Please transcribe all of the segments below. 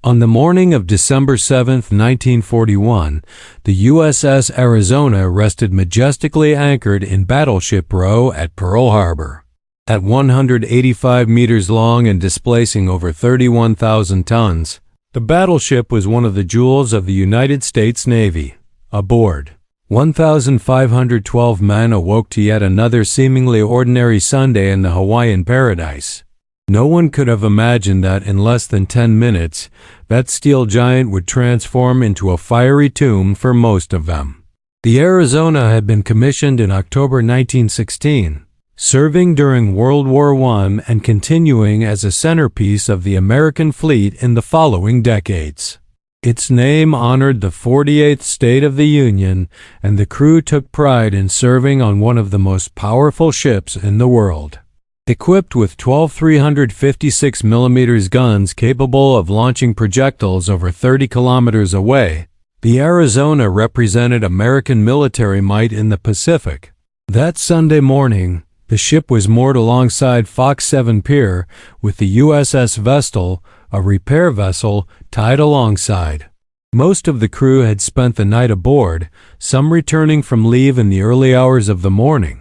On the morning of December 7, 1941, the USS Arizona rested majestically anchored in Battleship Row at Pearl Harbor. At 185 meters long and displacing over 31,000 tons, the battleship was one of the jewels of the United States Navy. Aboard, 1,512 men awoke to yet another seemingly ordinary Sunday in the Hawaiian paradise. No one could have imagined that in less than 10 minutes, that steel giant would transform into a fiery tomb for most of them. The Arizona had been commissioned in October 1916, serving during World War I and continuing as a centerpiece of the American fleet in the following decades. Its name honored the 48th state of the Union, and the crew took pride in serving on one of the most powerful ships in the world. Equipped with 12 356mm guns capable of launching projectiles over 30 kilometers away, the Arizona represented American military might in the Pacific. That Sunday morning, the ship was moored alongside Fox 7 Pier with the USS Vestal, a repair vessel, tied alongside. Most of the crew had spent the night aboard, some returning from leave in the early hours of the morning.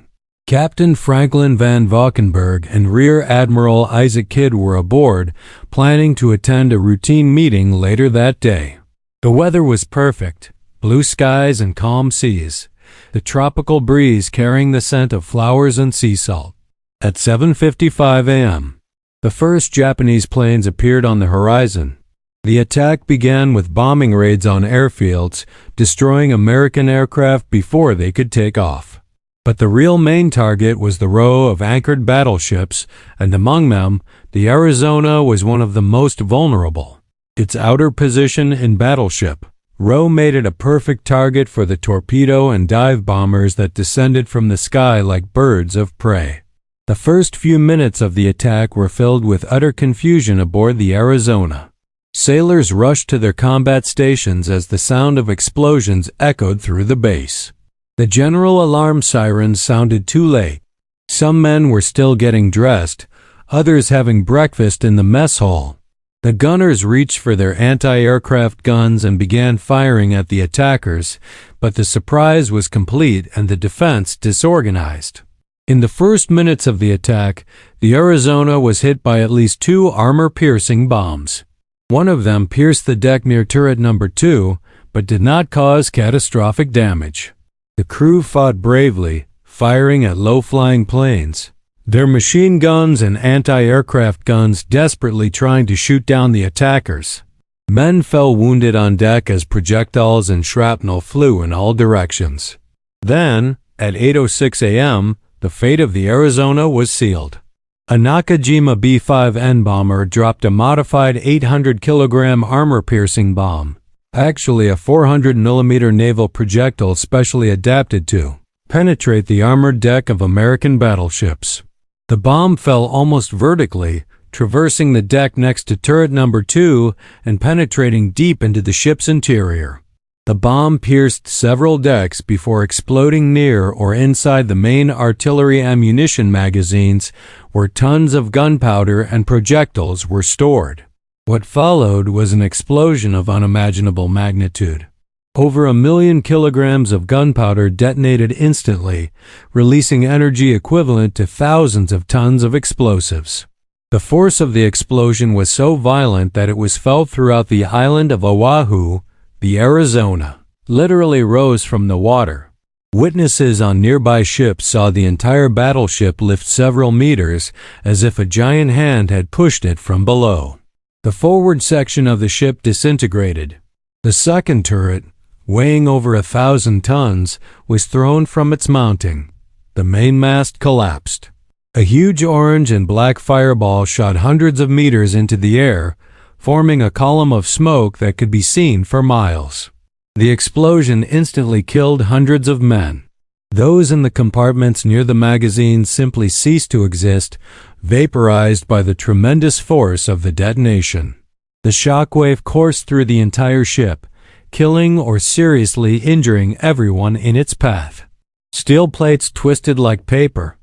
Captain Franklin Van Valkenburg and Rear Admiral Isaac Kidd were aboard, planning to attend a routine meeting later that day. The weather was perfect, blue skies and calm seas, the tropical breeze carrying the scent of flowers and sea salt. At 7:55 a.m., the first Japanese planes appeared on the horizon. The attack began with bombing raids on airfields, destroying American aircraft before they could take off. But the real main target was the row of anchored battleships, and among them, the Arizona was one of the most vulnerable. Its outer position in battleship row made it a perfect target for the torpedo and dive bombers that descended from the sky like birds of prey. The first few minutes of the attack were filled with utter confusion aboard the Arizona. Sailors rushed to their combat stations as the sound of explosions echoed through the base. The general alarm sirens sounded too late. Some men were still getting dressed, others having breakfast in the mess hall. The gunners reached for their anti-aircraft guns and began firing at the attackers, but the surprise was complete and the defense disorganized. In the first minutes of the attack, the Arizona was hit by at least 2 armor-piercing bombs. One of them pierced the deck near turret number 2, but did not cause catastrophic damage. The crew fought bravely, firing at low-flying planes, their machine guns and anti-aircraft guns desperately trying to shoot down the attackers. Men fell wounded on deck as projectiles and shrapnel flew in all directions. Then, at 8:06 a.m., the fate of the Arizona was sealed. A Nakajima B-5N bomber dropped a modified 800-kilogram armor-piercing bomb, actually a 400mm naval projectile specially adapted to penetrate the armored deck of American battleships. The bomb fell almost vertically, traversing the deck next to turret number 2 and penetrating deep into the ship's interior. The bomb pierced several decks before exploding near or inside the main artillery ammunition magazines where tons of gunpowder and projectiles were stored. What followed was an explosion of unimaginable magnitude. Over 1 million kilograms of gunpowder detonated instantly, releasing energy equivalent to thousands of tons of explosives. The force of the explosion was so violent that it was felt throughout the island of Oahu. The Arizona literally rose from the water. Witnesses on nearby ships saw the entire battleship lift several meters as if a giant hand had pushed it from below. The forward section of the ship disintegrated. The second turret, weighing over 1,000 tons, was thrown from its mounting. The mainmast collapsed. A huge orange and black fireball shot hundreds of meters into the air, forming a column of smoke that could be seen for miles. The explosion instantly killed hundreds of men. Those in the compartments near the magazine simply ceased to exist, vaporized by the tremendous force of the detonation. The shockwave coursed through the entire ship, killing or seriously injuring everyone in its path. Steel plates twisted like paper.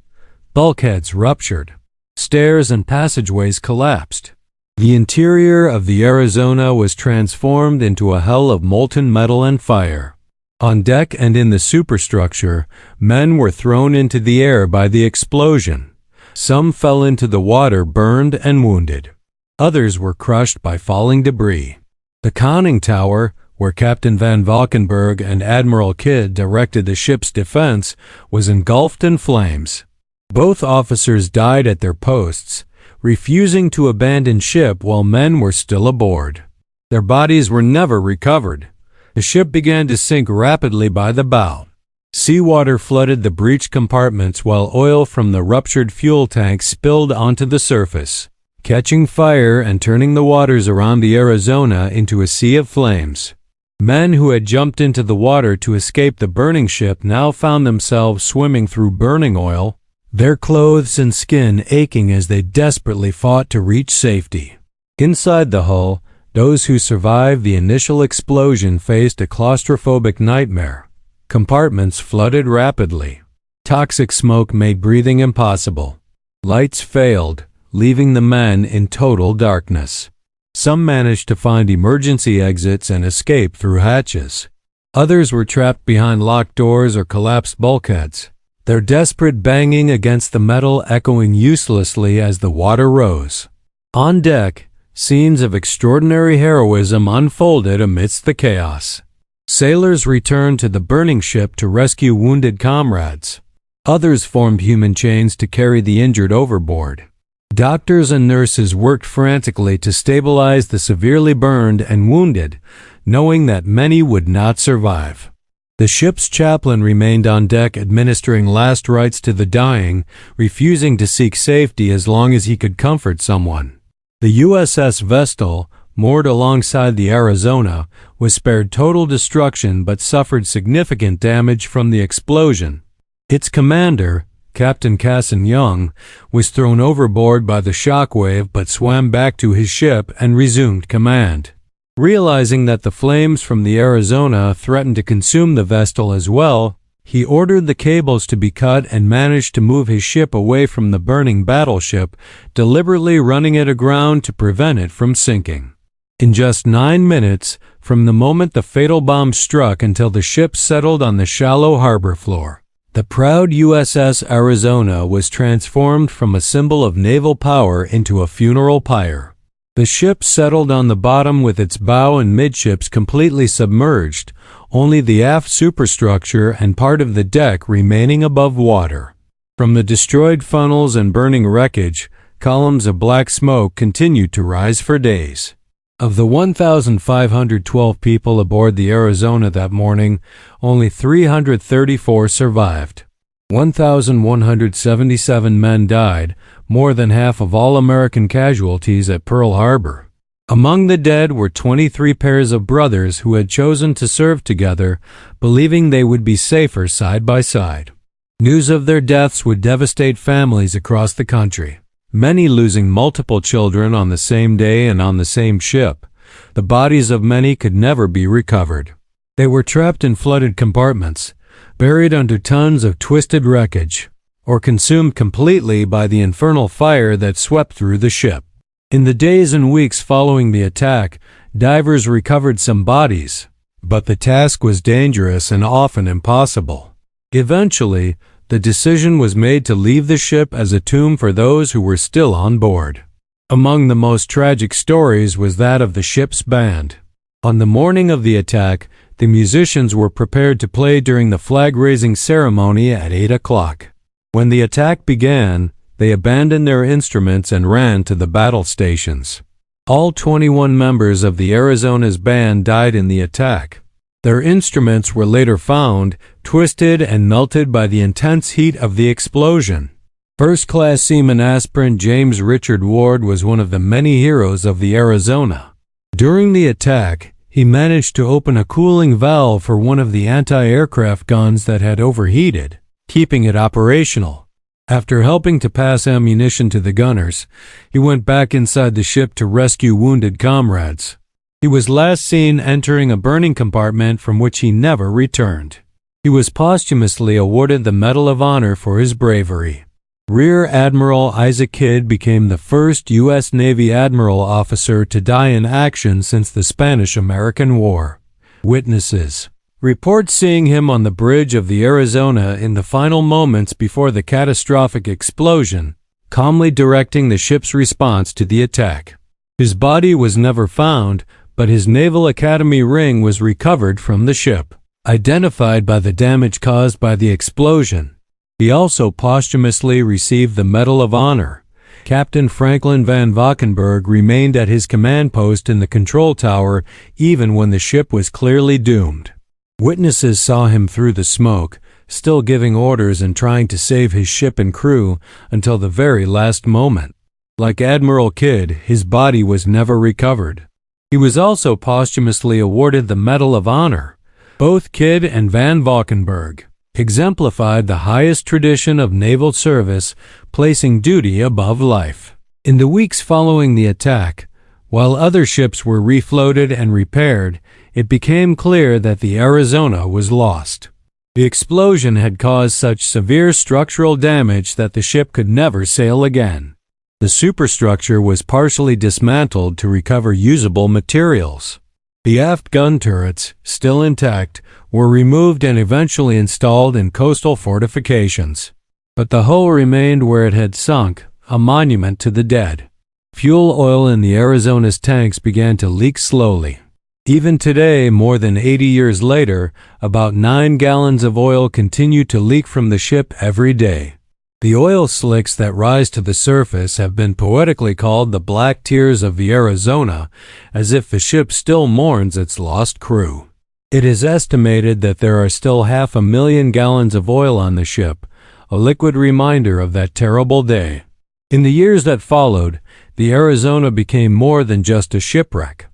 Bulkheads ruptured. Stairs and passageways collapsed. The interior of the Arizona was transformed into a hell of molten metal and fire. On deck and in the superstructure, men were thrown into the air by the explosion. Some fell into the water burned and wounded. Others were crushed by falling debris. The conning tower, where Captain Van Valkenburg and Admiral Kidd directed the ship's defense, was engulfed in flames. Both officers died at their posts, refusing to abandon ship while men were still aboard. Their bodies were never recovered. The ship began to sink rapidly by the bow. Seawater flooded the breached compartments while oil from the ruptured fuel tank spilled onto the surface, catching fire and turning the waters around the Arizona into a sea of flames. Men who had jumped into the water to escape the burning ship now found themselves swimming through burning oil, their clothes and skin aching as they desperately fought to reach safety. Inside the hull, those who survived the initial explosion faced a claustrophobic nightmare. Compartments flooded rapidly. Toxic smoke made breathing impossible. Lights failed, leaving the men in total darkness. Some managed to find emergency exits and escape through hatches. Others were trapped behind locked doors or collapsed bulkheads, their desperate banging against the metal echoing uselessly as the water rose. On deck, scenes of extraordinary heroism unfolded amidst the chaos. Sailors returned to the burning ship to rescue wounded comrades. Others formed human chains to carry the injured overboard. Doctors and nurses worked frantically to stabilize the severely burned and wounded, knowing that many would not survive. The ship's chaplain remained on deck administering last rites to the dying, refusing to seek safety as long as he could comfort someone. The USS Vestal, moored alongside the Arizona, was spared total destruction but suffered significant damage from the explosion. Its commander, Captain Casson Young, was thrown overboard by the shockwave but swam back to his ship and resumed command. Realizing that the flames from the Arizona threatened to consume the Vestal as well, he ordered the cables to be cut and managed to move his ship away from the burning battleship, deliberately running it aground to prevent it from sinking. In just 9 minutes, from the moment the fatal bomb struck until the ship settled on the shallow harbor floor, the proud USS Arizona was transformed from a symbol of naval power into a funeral pyre. The ship settled on the bottom with its bow and midships completely submerged, only the aft superstructure and part of the deck remaining above water. From the destroyed funnels and burning wreckage, columns of black smoke continued to rise for days. Of the 1,512 people aboard the Arizona that morning, only 334 survived. 1,177 men died, more than half of all American casualties at Pearl Harbor. Among the dead were 23 pairs of brothers who had chosen to serve together, believing they would be safer side by side. News of their deaths would devastate families across the country, many losing multiple children on the same day and on the same ship. The bodies of many could never be recovered. They were trapped in flooded compartments, buried under tons of twisted wreckage, or consumed completely by the infernal fire that swept through the ship. In the days and weeks following the attack, divers recovered some bodies, but the task was dangerous and often impossible. Eventually, the decision was made to leave the ship as a tomb for those who were still on board. Among the most tragic stories was that of the ship's band. On the morning of the attack, the musicians were prepared to play during the flag-raising ceremony at 8 o'clock. When the attack began, they abandoned their instruments and ran to the battle stations. All 21 members of the Arizona's band died in the attack. Their instruments were later found, twisted and melted by the intense heat of the explosion. First-class seaman aspirant James Richard Ward was one of the many heroes of the Arizona. During the attack, he managed to open a cooling valve for one of the anti-aircraft guns that had overheated, keeping it operational. After helping to pass ammunition to the gunners, he went back inside the ship to rescue wounded comrades. He was last seen entering a burning compartment from which he never returned. He was posthumously awarded the Medal of Honor for his bravery. Rear Admiral Isaac Kidd became the first U.S. Navy admiral officer to die in action since the Spanish-American War. Witnesses report seeing him on the bridge of the Arizona in the final moments before the catastrophic explosion, calmly directing the ship's response to the attack. His body was never found, but his Naval Academy ring was recovered from the ship, identified by the damage caused by the explosion. He also posthumously received the Medal of Honor. Captain Franklin Van Valkenburg remained at his command post in the control tower even when the ship was clearly doomed. Witnesses saw him through the smoke, still giving orders and trying to save his ship and crew until the very last moment. Like Admiral Kidd, his body was never recovered. He was also posthumously awarded the Medal of Honor. Both Kidd and Van Valkenburg exemplified the highest tradition of naval service, placing duty above life. In the weeks following the attack, while other ships were refloated and repaired, it became clear that the Arizona was lost. The explosion had caused such severe structural damage that the ship could never sail again. The superstructure was partially dismantled to recover usable materials. The aft gun turrets, still intact, were removed and eventually installed in coastal fortifications. But the hull remained where it had sunk, a monument to the dead. Fuel oil in the Arizona's tanks began to leak slowly. Even today, more than 80 years later, about 9 gallons of oil continue to leak from the ship every day. The oil slicks that rise to the surface have been poetically called the Black Tears of the Arizona, as if the ship still mourns its lost crew. It is estimated that there are still 500,000 gallons of oil on the ship, a liquid reminder of that terrible day. In the years that followed, the Arizona became more than just a shipwreck.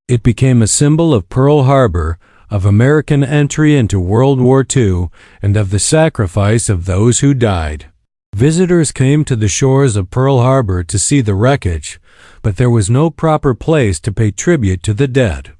It became a symbol of Pearl Harbor, of American entry into World War II, and of the sacrifice of those who died. Visitors came to the shores of Pearl Harbor to see the wreckage, but there was no proper place to pay tribute to the dead.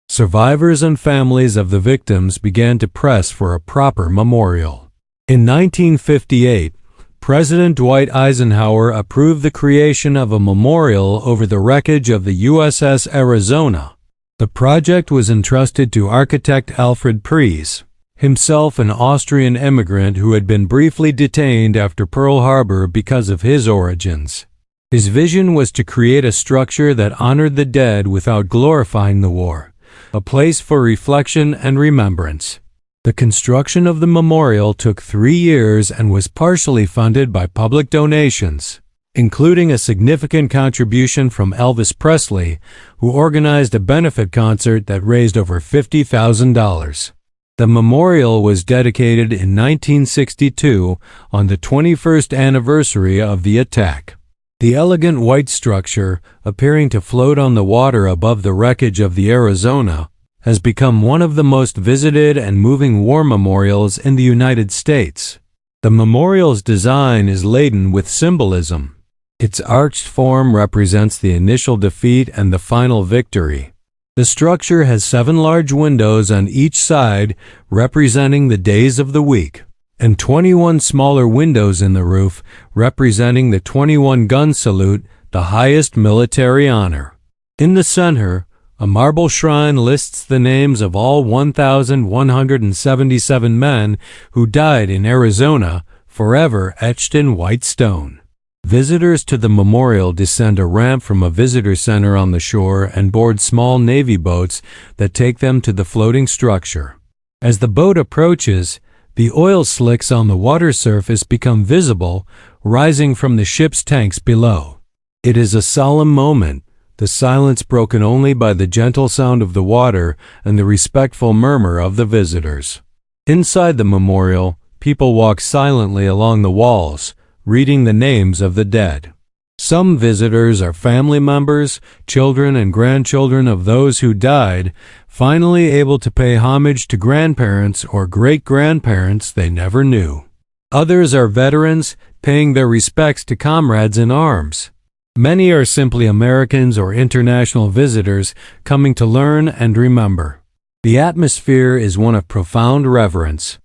Survivors and families of the victims began to press for a proper memorial. In 1958, President Dwight Eisenhower approved the creation of a memorial over the wreckage of the USS Arizona. The project was entrusted to architect Alfred Prees, himself an Austrian immigrant who had been briefly detained after Pearl Harbor because of his origins. His vision was to create a structure that honored the dead without glorifying the war, a place for reflection and remembrance. The construction of the memorial took 3 years and was partially funded by public donations, including a significant contribution from Elvis Presley, who organized a benefit concert that raised over $50,000. The memorial was dedicated in 1962 on the 21st anniversary of the attack. The elegant white structure, appearing to float on the water above the wreckage of the Arizona, has become one of the most visited and moving war memorials in the United States. The memorial's design is laden with symbolism. Its arched form represents the initial defeat and the final victory. The structure has 7 large windows on each side representing the days of the week, and 21 smaller windows in the roof representing the 21-gun salute, the highest military honor. In the center, a marble shrine lists the names of all 1,177 men who died in Arizona, forever etched in white stone. Visitors to the memorial descend a ramp from a visitor center on the shore and board small Navy boats that take them to the floating structure. As the boat approaches, the oil slicks on the water surface become visible, rising from the ship's tanks below. It is a solemn moment, the silence broken only by the gentle sound of the water and the respectful murmur of the visitors. Inside the memorial, people walk silently along the walls, reading the names of the dead. Some visitors are family members, children and grandchildren of those who died, finally able to pay homage to grandparents or great-grandparents they never knew. Others are veterans, paying their respects to comrades in arms. Many are simply Americans or international visitors coming to learn and remember. The atmosphere is one of profound reverence.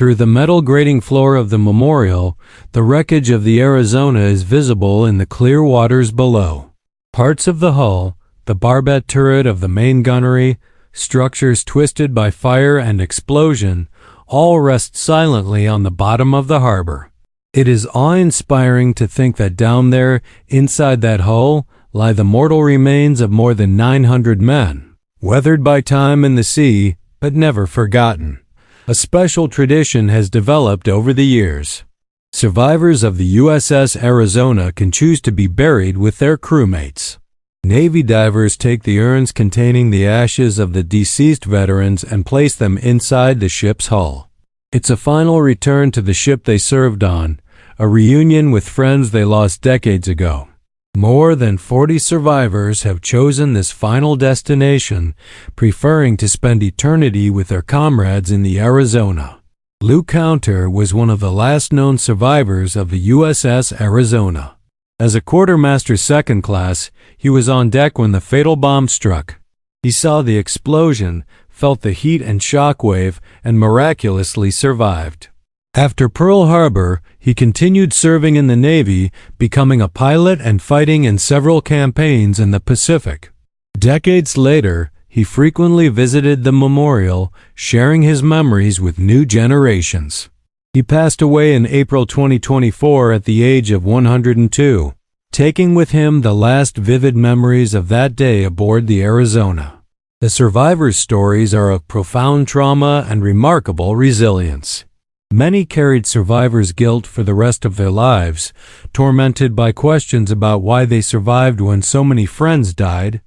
Through the metal grating floor of the memorial, the wreckage of the Arizona is visible in the clear waters below. Parts of the hull, the barbette turret of the main gunnery, structures twisted by fire and explosion, all rest silently on the bottom of the harbor. It is awe-inspiring to think that down there, inside that hull, lie the mortal remains of more than 900 men, weathered by time and the sea, but never forgotten. A special tradition has developed over the years. Survivors of the USS Arizona can choose to be buried with their crewmates. Navy divers take the urns containing the ashes of the deceased veterans and place them inside the ship's hull. It's a final return to the ship they served on, a reunion with friends they lost decades ago. More than 40 survivors have chosen this final destination, preferring to spend eternity with their comrades in the Arizona. Lou Counter was one of the last known survivors of the USS Arizona. As a quartermaster second class, he was on deck when the fatal bomb struck. He saw the explosion, felt the heat and shock wave, and miraculously survived. After Pearl Harbor, he continued serving in the Navy, becoming a pilot and fighting in several campaigns in the Pacific. Decades later, he frequently visited the memorial, sharing his memories with new generations. He passed away in April 2024 at the age of 102, taking with him the last vivid memories of that day aboard the Arizona. The survivors' stories are of profound trauma and remarkable resilience. Many carried survivors' guilt for the rest of their lives, tormented by questions about why they survived when so many friends died.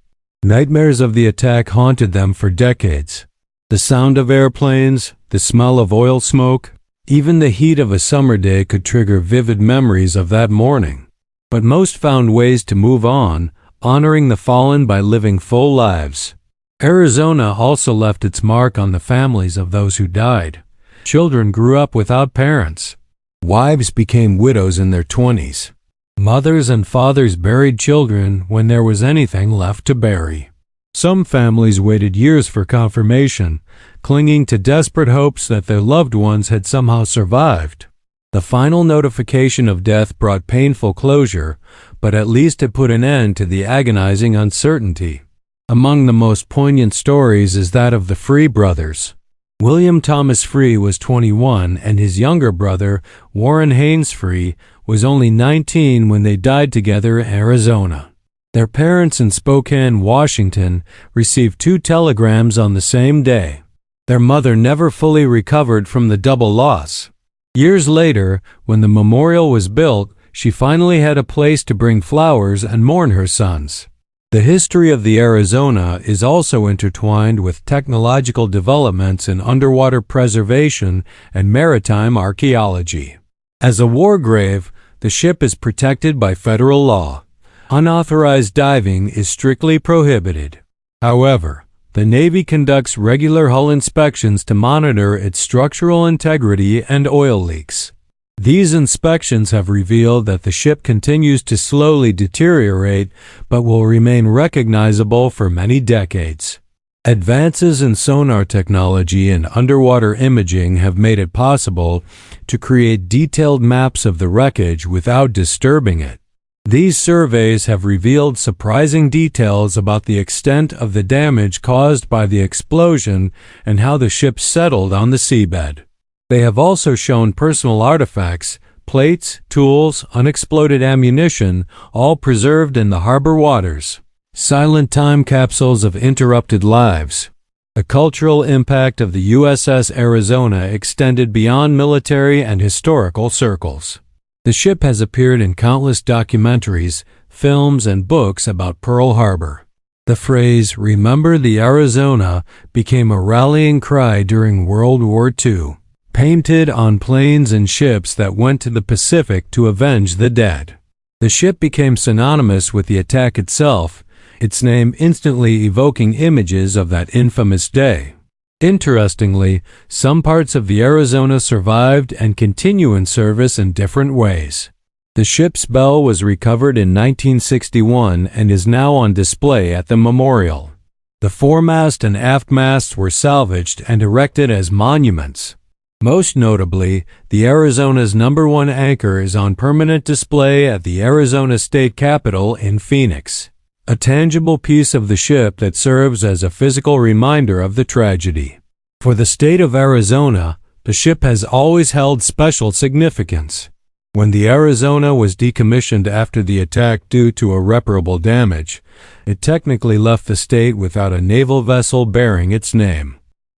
Nightmares of the attack haunted them for decades. The sound of airplanes, the smell of oil smoke, even the heat of a summer day could trigger vivid memories of that morning. But most found ways to move on, honoring the fallen by living full lives. Arizona also left its mark on the families of those who died. Children grew up without parents. Wives became widows in their 20s. Mothers and fathers buried children when there was anything left to bury. Some families waited years for confirmation, clinging to desperate hopes that their loved ones had somehow survived. The final notification of death brought painful closure, but at least it put an end to the agonizing uncertainty. Among the most poignant stories is that of the Free brothers. William Thomas Free was 21 and his younger brother, Warren Haynes Free, was only 19 when they died together in Arizona. Their parents in Spokane, Washington, received 2 telegrams on the same day. Their mother never fully recovered from the double loss. Years later, when the memorial was built, she finally had a place to bring flowers and mourn her sons. The history of the Arizona is also intertwined with technological developments in underwater preservation and maritime archaeology. As a war grave, the ship is protected by federal law. Unauthorized diving is strictly prohibited. However, the Navy conducts regular hull inspections to monitor its structural integrity and oil leaks. These inspections have revealed that the ship continues to slowly deteriorate but will remain recognizable for many decades. Advances in sonar technology and underwater imaging have made it possible to create detailed maps of the wreckage without disturbing it. These surveys have revealed surprising details about the extent of the damage caused by the explosion and how the ship settled on the seabed. They have also shown personal artifacts, plates, tools, unexploded ammunition, all preserved in the harbor waters. Silent time capsules of interrupted lives. The cultural impact of the USS Arizona extended beyond military and historical circles. The ship has appeared in countless documentaries, films, and books about Pearl Harbor. The phrase, "Remember the Arizona," became a rallying cry during World War II. Painted on planes and ships that went to the Pacific to avenge the dead. The ship became synonymous with the attack itself, its name instantly evoking images of that infamous day. Interestingly, some parts of the Arizona survived and continue in service in different ways. The ship's bell was recovered in 1961 and is now on display at the memorial. The foremast and aft masts were salvaged and erected as monuments. Most notably, the Arizona's #1 anchor is on permanent display at the Arizona State Capitol in Phoenix, a tangible piece of the ship that serves as a physical reminder of the tragedy. For the state of Arizona, the ship has always held special significance. When the Arizona was decommissioned after the attack due to irreparable damage, it technically left the state without a naval vessel bearing its name.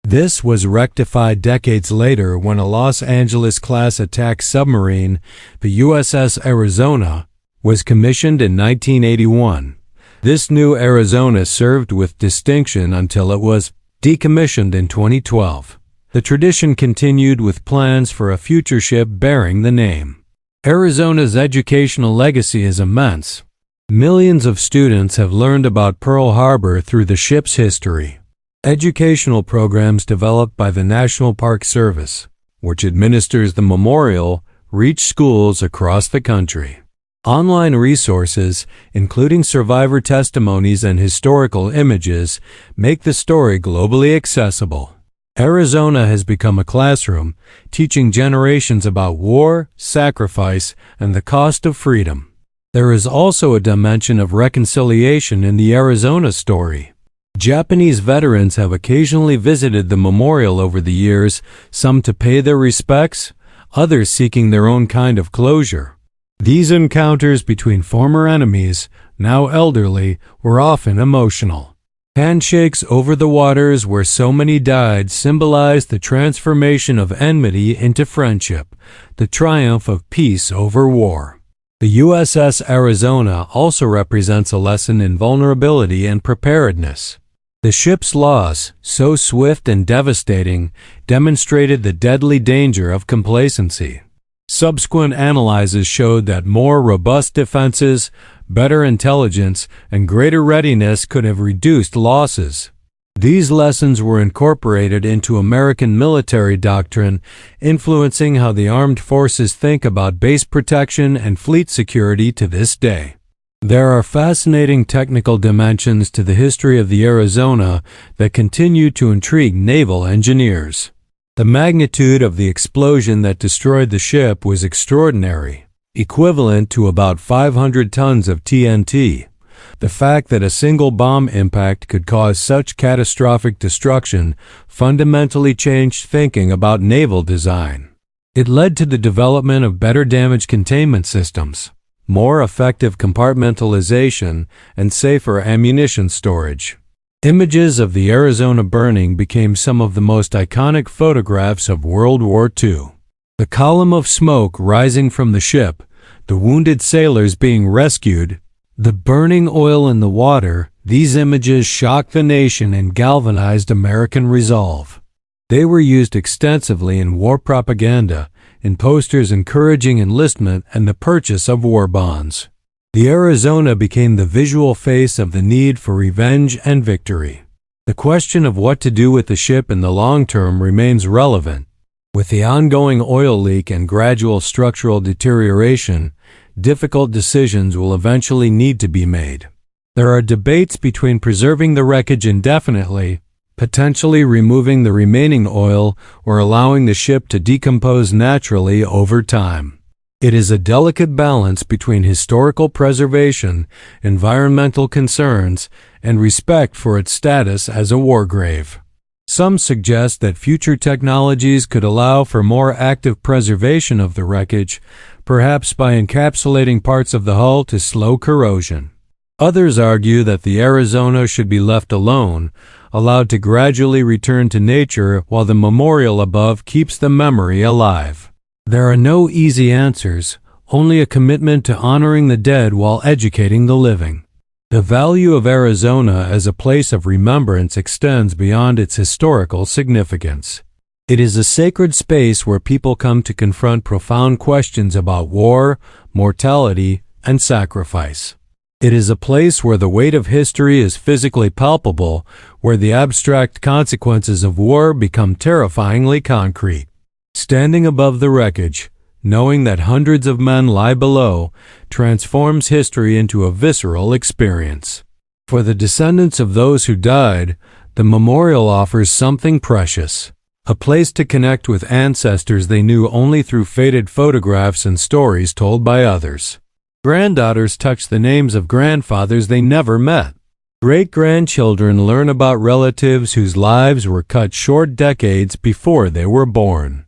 This was rectified decades later when a Los Angeles-class attack submarine, the USS Arizona, was commissioned in 1981. This new Arizona served with distinction until it was decommissioned in 2012. The tradition continued with plans for a future ship bearing the name. Arizona's educational legacy is immense. Millions of students have learned about Pearl Harbor through the ship's history. Educational programs developed by the National Park Service, which administers the memorial, reach schools across the country. Online resources, including survivor testimonies and historical images, make the story globally accessible. Arizona has become a classroom, teaching generations about war, sacrifice, and the cost of freedom. There is also a dimension of reconciliation in the Arizona story. Japanese veterans have occasionally visited the memorial over the years, some to pay their respects, others seeking their own kind of closure. These encounters between former enemies, now elderly, were often emotional. Handshakes over the waters where so many died symbolized the transformation of enmity into friendship, the triumph of peace over war. The USS Arizona also represents a lesson in vulnerability and preparedness. The ship's loss, so swift and devastating, demonstrated the deadly danger of complacency. Subsequent analyses showed that more robust defenses, better intelligence, and greater readiness could have reduced losses. These lessons were incorporated into American military doctrine, influencing how the armed forces think about base protection and fleet security to this day. There are fascinating technical dimensions to the history of the Arizona that continue to intrigue naval engineers. The magnitude of the explosion that destroyed the ship was extraordinary, equivalent to about 500 tons of TNT. The fact that a single bomb impact could cause such catastrophic destruction fundamentally changed thinking about naval design. It led to the development of better damage containment systems, more effective compartmentalization, and safer ammunition storage. Images of the Arizona burning became some of the most iconic photographs of World War II. The column of smoke rising from the ship, the wounded sailors being rescued, the burning oil in the water, these images shocked the nation and galvanized American resolve. They were used extensively in war propaganda, in posters encouraging enlistment and the purchase of war bonds. The Arizona became the visual face of the need for revenge and victory. The question of what to do with the ship in the long term remains relevant. With the ongoing oil leak and gradual structural deterioration, difficult decisions will eventually need to be made. There are debates between preserving the wreckage indefinitely, potentially removing the remaining oil, or allowing the ship to decompose naturally over time. It is a delicate balance between historical preservation, environmental concerns, and respect for its status as a war grave. Some suggest that future technologies could allow for more active preservation of the wreckage, perhaps by encapsulating parts of the hull to slow corrosion. Others argue that the Arizona should be left alone, allowed to gradually return to nature while the memorial above keeps the memory alive. There are no easy answers, only a commitment to honoring the dead while educating the living. The value of Arizona as a place of remembrance extends beyond its historical significance. It is a sacred space where people come to confront profound questions about war, mortality, and sacrifice. It is a place where the weight of history is physically palpable, where the abstract consequences of war become terrifyingly concrete. Standing above the wreckage, knowing that hundreds of men lie below, transforms history into a visceral experience. For the descendants of those who died, the memorial offers something precious: a place to connect with ancestors they knew only through faded photographs and stories told by others. Granddaughters touch the names of grandfathers they never met. Great-grandchildren learn about relatives whose lives were cut short decades before they were born.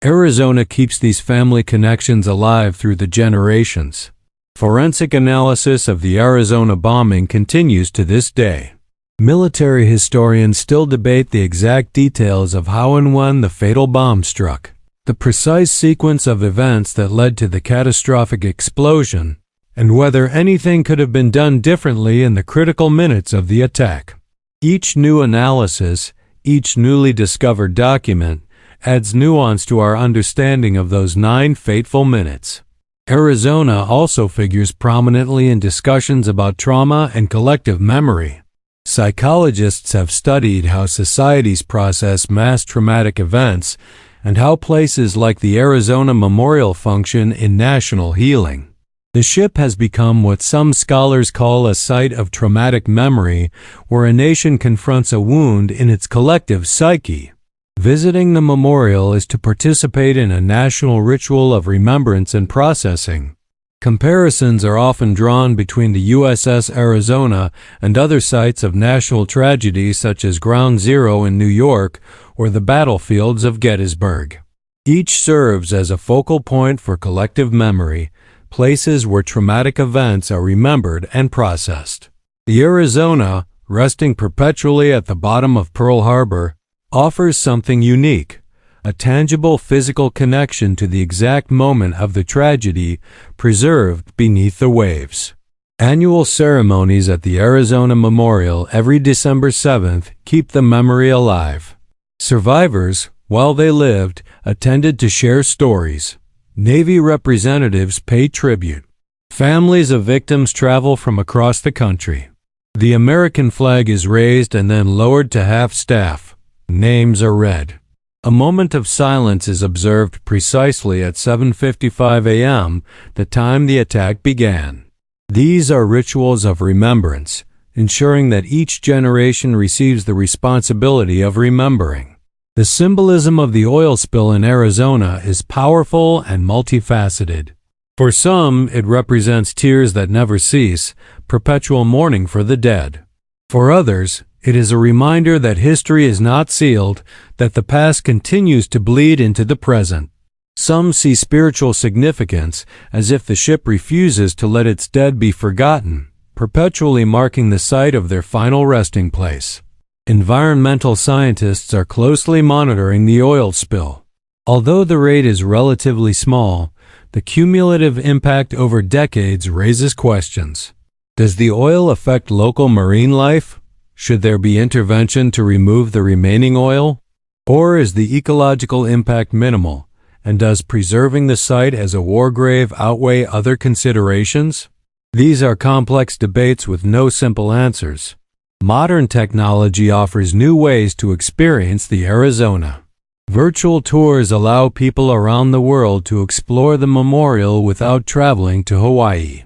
Arizona keeps these family connections alive through the generations. Forensic analysis of the Arizona bombing continues to this day. Military historians still debate the exact details of how and when the fatal bomb struck, the precise sequence of events that led to the catastrophic explosion, and whether anything could have been done differently in the critical minutes of the attack. Each new analysis, each newly discovered document, adds nuance to our understanding of those 9 fateful minutes. Arizona also figures prominently in discussions about trauma and collective memory. Psychologists have studied how societies process mass traumatic events and how places like the Arizona Memorial function in national healing. The ship has become what some scholars call a site of traumatic memory, where a nation confronts a wound in its collective psyche. Visiting the memorial is to participate in a national ritual of remembrance and processing. Comparisons are often drawn between the USS Arizona and other sites of national tragedy such as Ground Zero in New York or the battlefields of Gettysburg. Each serves as a focal point for collective memory, places where traumatic events are remembered and processed. The Arizona, resting perpetually at the bottom of Pearl Harbor, offers something unique. A tangible physical connection to the exact moment of the tragedy preserved beneath the waves. Annual ceremonies at the Arizona Memorial every December 7th keep the memory alive. Survivors, while they lived, attended to share stories. Navy representatives pay tribute. Families of victims travel from across the country. The American flag is raised and then lowered to half-staff. Names are read. A moment of silence is observed precisely at 7:55 a.m., the time the attack began. These are rituals of remembrance, ensuring that each generation receives the responsibility of remembering. The symbolism of the oil spill in Arizona is powerful and multifaceted. For some, it represents tears that never cease, perpetual mourning for the dead. For others, it is a reminder that history is not sealed, that the past continues to bleed into the present. Some see spiritual significance, as if the ship refuses to let its dead be forgotten, perpetually marking the site of their final resting place. Environmental scientists are closely monitoring the oil spill. Although the rate is relatively small, the cumulative impact over decades raises questions. Does the oil affect local marine life? Should there be intervention to remove the remaining oil? Or is the ecological impact minimal, and does preserving the site as a war grave outweigh other considerations? These are complex debates with no simple answers. Modern technology offers new ways to experience the Arizona. Virtual tours allow people around the world to explore the memorial without traveling to Hawaii.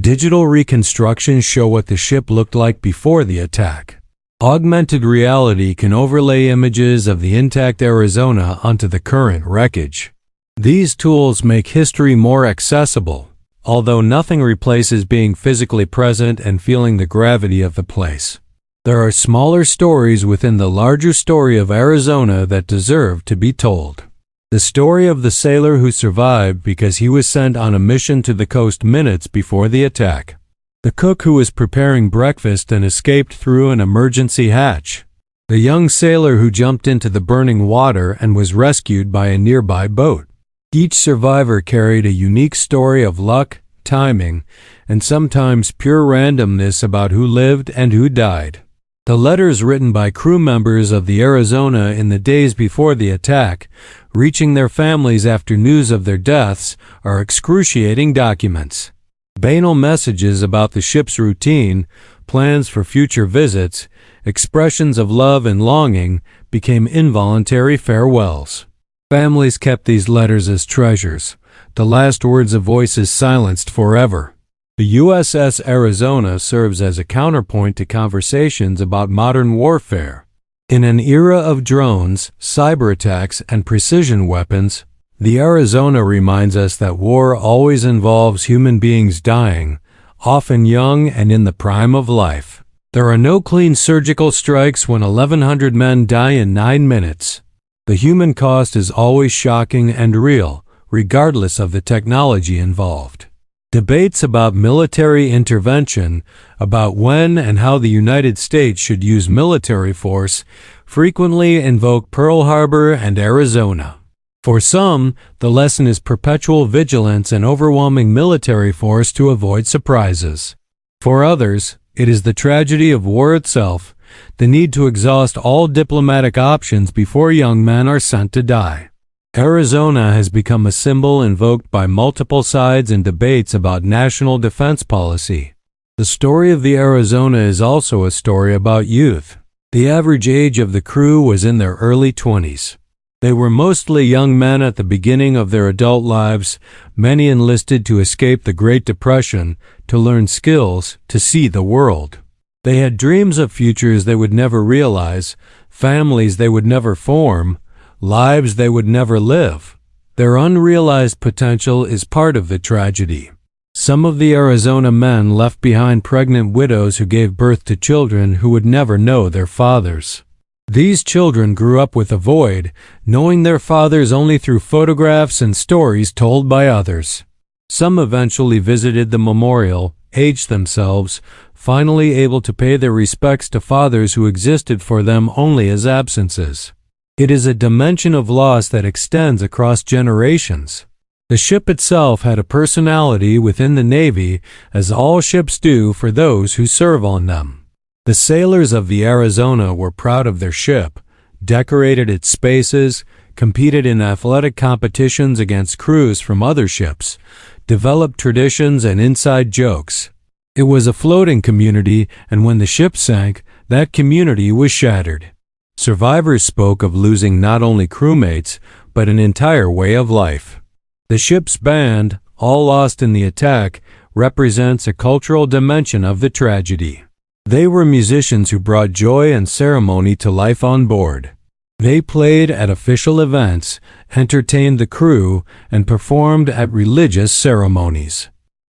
Digital reconstructions show what the ship looked like before the attack. Augmented reality can overlay images of the intact Arizona onto the current wreckage. These tools make history more accessible, although nothing replaces being physically present and feeling the gravity of the place. There are smaller stories within the larger story of Arizona that deserve to be told. The story of the sailor who survived because he was sent on a mission to the coast minutes before the attack. The cook who was preparing breakfast and escaped through an emergency hatch. The young sailor who jumped into the burning water and was rescued by a nearby boat. Each survivor carried a unique story of luck, timing, and sometimes pure randomness about who lived and who died. The letters written by crew members of the Arizona in the days before the attack, reaching their families after news of their deaths, are excruciating documents. Banal messages about the ship's routine, plans for future visits, expressions of love and longing became involuntary farewells. Families kept these letters as treasures, the last words of voices silenced forever. The USS Arizona serves as a counterpoint to conversations about modern warfare. In an era of drones, cyber attacks, and precision weapons, the Arizona reminds us that war always involves human beings dying, often young and in the prime of life. There are no clean surgical strikes when 1,100 men die in 9 minutes. The human cost is always shocking and real, regardless of the technology involved. Debates about military intervention, about when and how the United States should use military force, frequently invoke Pearl Harbor and Arizona. For some, the lesson is perpetual vigilance and overwhelming military force to avoid surprises. For others, it is the tragedy of war itself, the need to exhaust all diplomatic options before young men are sent to die. Arizona has become a symbol invoked by multiple sides in debates about national defense policy. The story of the Arizona is also a story about youth. The average age of the crew was in their early 20s. They were mostly young men at the beginning of their adult lives, many enlisted to escape the Great Depression, to learn skills, to see the world. They had dreams of futures they would never realize, families they would never form, lives they would never live. Their unrealized potential is part of the tragedy. Some of the Arizona men left behind pregnant widows who gave birth to children who would never know their fathers. These children grew up with a void, knowing their fathers only through photographs and stories told by others. Some eventually visited the memorial, aged themselves, finally able to pay their respects to fathers who existed for them only as absences. It is a dimension of loss that extends across generations. The ship itself had a personality within the Navy, as all ships do for those who serve on them. The sailors of the Arizona were proud of their ship, decorated its spaces, competed in athletic competitions against crews from other ships, developed traditions and inside jokes. It was a floating community, and when the ship sank, that community was shattered. Survivors spoke of losing not only crewmates, but an entire way of life. The ship's band, all lost in the attack, represents a cultural dimension of the tragedy. They were musicians who brought joy and ceremony to life on board. They played at official events, entertained the crew, and performed at religious ceremonies.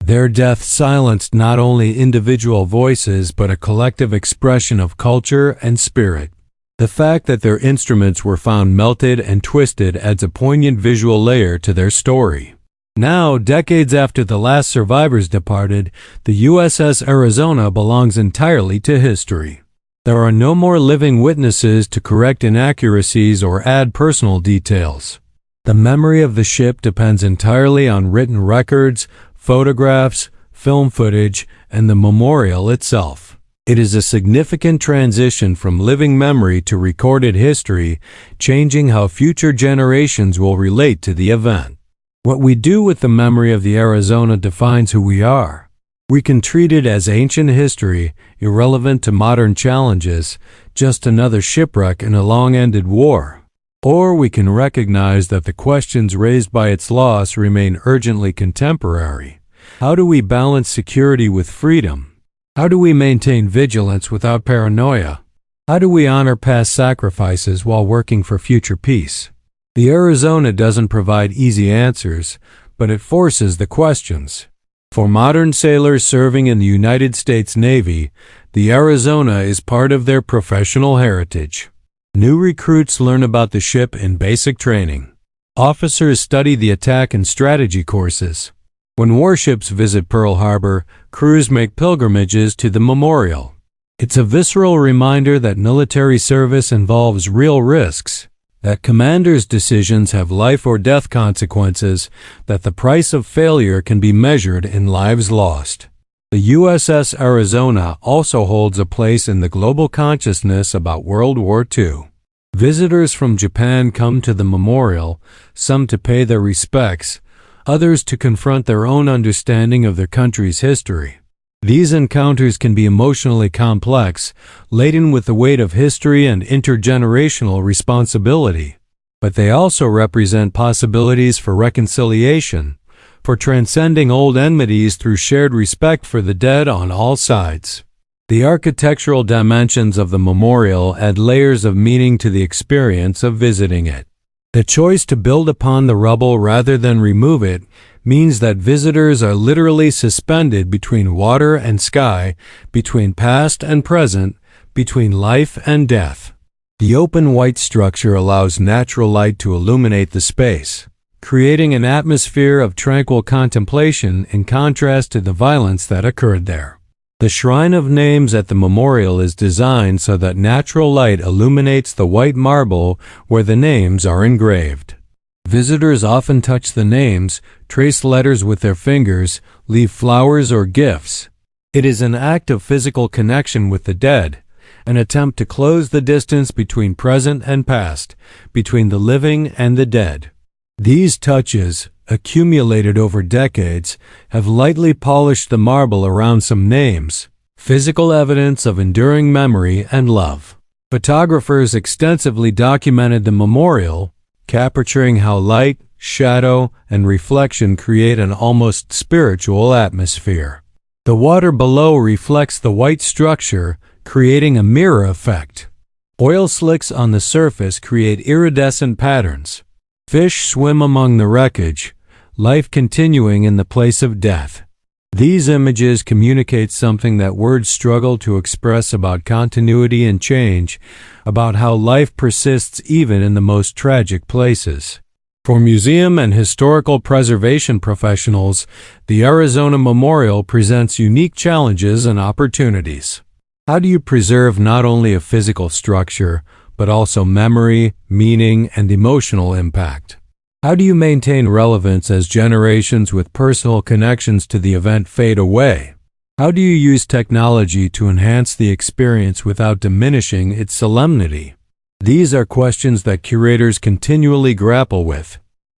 Their death silenced not only individual voices but a collective expression of culture and spirit. The fact that their instruments were found melted and twisted adds a poignant visual layer to their story. Now, decades after the last survivors departed, the USS Arizona belongs entirely to history. There are no more living witnesses to correct inaccuracies or add personal details. The memory of the ship depends entirely on written records, photographs, film footage, and the memorial itself. It is a significant transition from living memory to recorded history, changing how future generations will relate to the event. What we do with the memory of the Arizona defines who we are. We can treat it as ancient history, irrelevant to modern challenges, just another shipwreck in a long-ended war. Or we can recognize that the questions raised by its loss remain urgently contemporary. How do we balance security with freedom? How do we maintain vigilance without paranoia? How do we honor past sacrifices while working for future peace? The Arizona doesn't provide easy answers, but it forces the questions. For modern sailors serving in the United States Navy, the Arizona is part of their professional heritage. New recruits learn about the ship in basic training. Officers study the attack and strategy courses. When warships visit Pearl Harbor, crews make pilgrimages to the memorial. It's a visceral reminder that military service involves real risks, that commanders' decisions have life or death consequences, that the price of failure can be measured in lives lost. The USS Arizona also holds a place in the global consciousness about World War II. Visitors from Japan come to the memorial, some to pay their respects, others to confront their own understanding of their country's history. These encounters can be emotionally complex, laden with the weight of history and intergenerational responsibility. But they also represent possibilities for reconciliation, for transcending old enmities through shared respect for the dead on all sides. The architectural dimensions of the memorial add layers of meaning to the experience of visiting it. The choice to build upon the rubble rather than remove it means that visitors are literally suspended between water and sky, between past and present, between life and death. The open white structure allows natural light to illuminate the space, creating an atmosphere of tranquil contemplation in contrast to the violence that occurred there. The Shrine of Names at the memorial is designed so that natural light illuminates the white marble where the names are engraved. Visitors often touch the names, trace letters with their fingers, leave flowers or gifts. It is an act of physical connection with the dead, an attempt to close the distance between present and past, between the living and the dead. These touches, accumulated over decades, have lightly polished the marble around some names, physical evidence of enduring memory and love. Photographers extensively documented the memorial, capturing how light, shadow, and reflection create an almost spiritual atmosphere. The water below reflects the white structure, creating a mirror effect. Oil slicks on the surface create iridescent patterns. Fish swim among the wreckage, life continuing in the place of death. These images communicate something that words struggle to express about continuity and change, about how life persists even in the most tragic places. For museum and historical preservation professionals, the Arizona Memorial presents unique challenges and opportunities. How do you preserve not only a physical structure, but also memory, meaning, and emotional impact? How do you maintain relevance as generations with personal connections to the event fade away? How do you use technology to enhance the experience without diminishing its solemnity? These are questions that curators continually grapple with.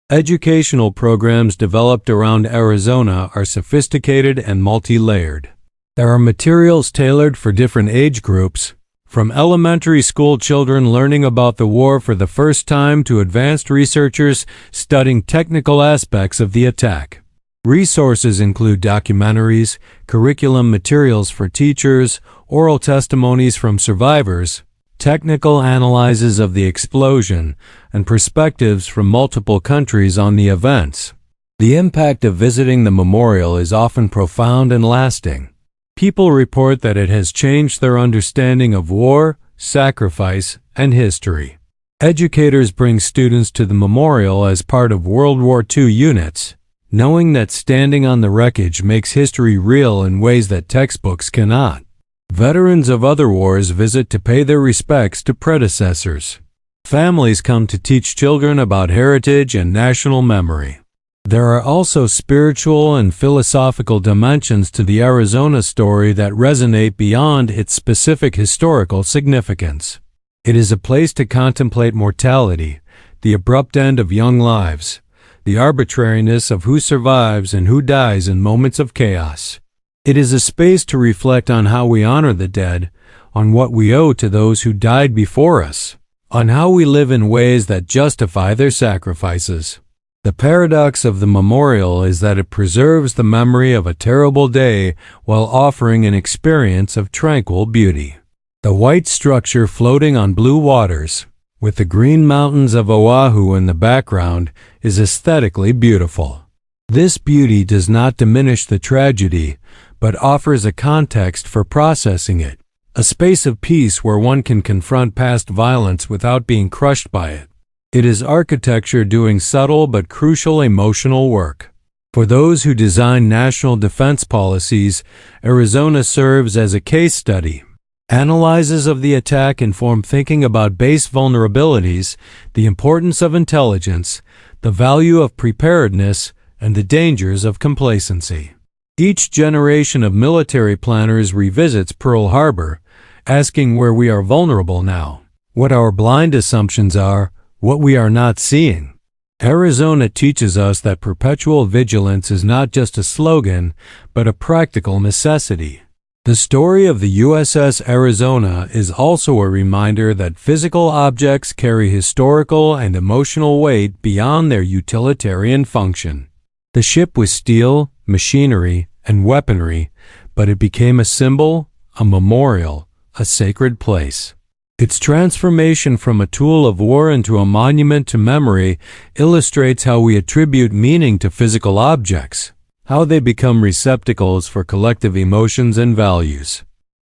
Educational programs developed around Arizona are sophisticated and multi-layered. There are materials tailored for different age groups, from elementary school children learning about the war for the first time to advanced researchers studying technical aspects of the attack. Resources include documentaries, curriculum materials for teachers, oral testimonies from survivors, technical analyses of the explosion, and perspectives from multiple countries on the events. The impact of visiting the memorial is often profound and lasting. People report that it has changed their understanding of war, sacrifice, and history. Educators bring students to the memorial as part of World War II units, knowing that standing on the wreckage makes history real in ways that textbooks cannot. Veterans of other wars visit to pay their respects to predecessors. Families come to teach children about heritage and national memory. There are also spiritual and philosophical dimensions to the Arizona story that resonate beyond its specific historical significance. It is a place to contemplate mortality, the abrupt end of young lives, the arbitrariness of who survives and who dies in moments of chaos. It is a space to reflect on how we honor the dead, on what we owe to those who died before us, on how we live in ways that justify their sacrifices. The paradox of the memorial is that it preserves the memory of a terrible day while offering an experience of tranquil beauty. The white structure floating on blue waters, with the green mountains of Oahu in the background, is aesthetically beautiful. This beauty does not diminish the tragedy, but offers a context for processing it, a space of peace where one can confront past violence without being crushed by it. It is architecture doing subtle but crucial emotional work. For those who design national defense policies, Arizona serves as a case study. Analyses of the attack inform thinking about base vulnerabilities, the importance of intelligence, the value of preparedness, and the dangers of complacency. Each generation of military planners revisits Pearl Harbor, asking where we are vulnerable now, what our blind assumptions are, what we are not seeing. Arizona teaches us that perpetual vigilance is not just a slogan, but a practical necessity. The story of the USS Arizona is also a reminder that physical objects carry historical and emotional weight beyond their utilitarian function. The ship was steel, machinery, and weaponry, but it became a symbol, a memorial, a sacred place. Its transformation from a tool of war into a monument to memory illustrates how we attribute meaning to physical objects, how they become receptacles for collective emotions and values.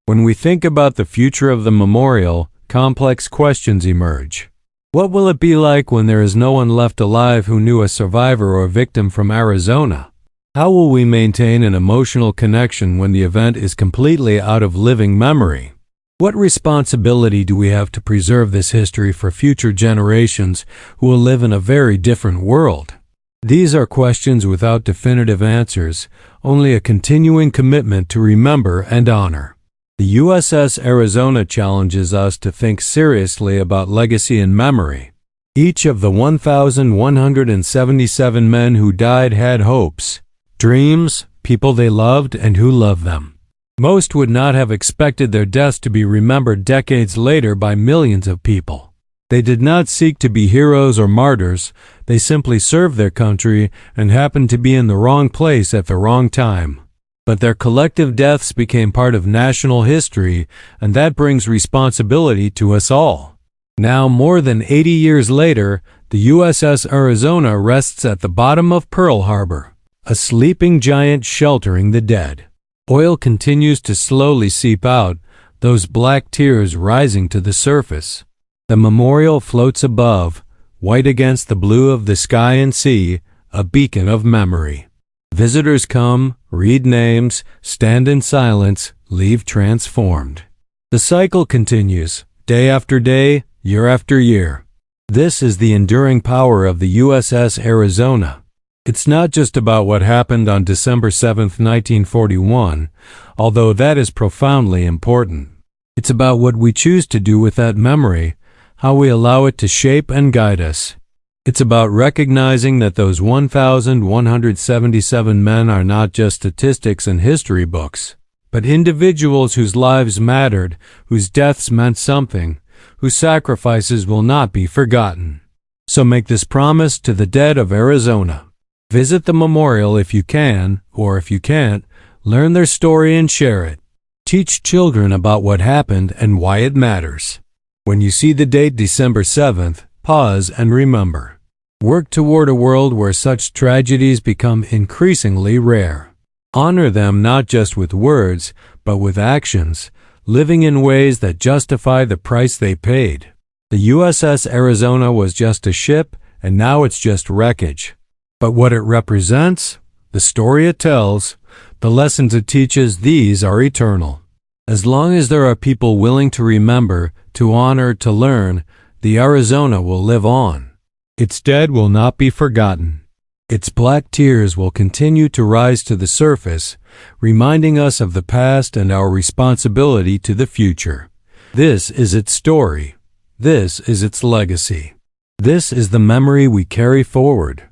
When we think about the future of the memorial, complex questions emerge. What will it be like when there is no one left alive who knew a survivor or victim from Arizona? How will we maintain an emotional connection when the event is completely out of living memory? What responsibility do we have to preserve this history for future generations who will live in a very different world? These are questions without definitive answers, only a continuing commitment to remember and honor. The USS Arizona challenges us to think seriously about legacy and memory. Each of the 1,177 men who died had hopes, dreams, people they loved, and who loved them. Most would not have expected their deaths to be remembered decades later by millions of people. They did not seek to be heroes or martyrs, they simply served their country and happened to be in the wrong place at the wrong time. But their collective deaths became part of national history, and that brings responsibility to us all. Now, more than 80 years later, the USS Arizona rests at the bottom of Pearl Harbor, a sleeping giant sheltering the dead. Oil continues to slowly seep out, those black tears rising to the surface. The memorial floats above, white against the blue of the sky and sea, a beacon of memory. Visitors come, read names, stand in silence, leave transformed. The cycle continues, day after day, year after year. This is the enduring power of the USS Arizona. It's not just about what happened on December 7, 1941, although that is profoundly important. It's about what we choose to do with that memory, how we allow it to shape and guide us. It's about recognizing that those 1,177 men are not just statistics in history books, but individuals whose lives mattered, whose deaths meant something, whose sacrifices will not be forgotten. So make this promise to the dead of Arizona. Visit the memorial if you can, or if you can't, learn their story and share it. Teach children about what happened and why it matters. When you see the date December 7th, pause and remember. Work toward a world where such tragedies become increasingly rare. Honor them not just with words, but with actions, living in ways that justify the price they paid. The USS Arizona was just a ship, and now it's just wreckage. But what it represents, the story it tells, the lessons it teaches, these are eternal. As long as there are people willing to remember, to honor, to learn, the Arizona will live on. Its dead will not be forgotten. Its black tears will continue to rise to the surface, reminding us of the past and our responsibility to the future. This is its story. This is its legacy. This is the memory we carry forward.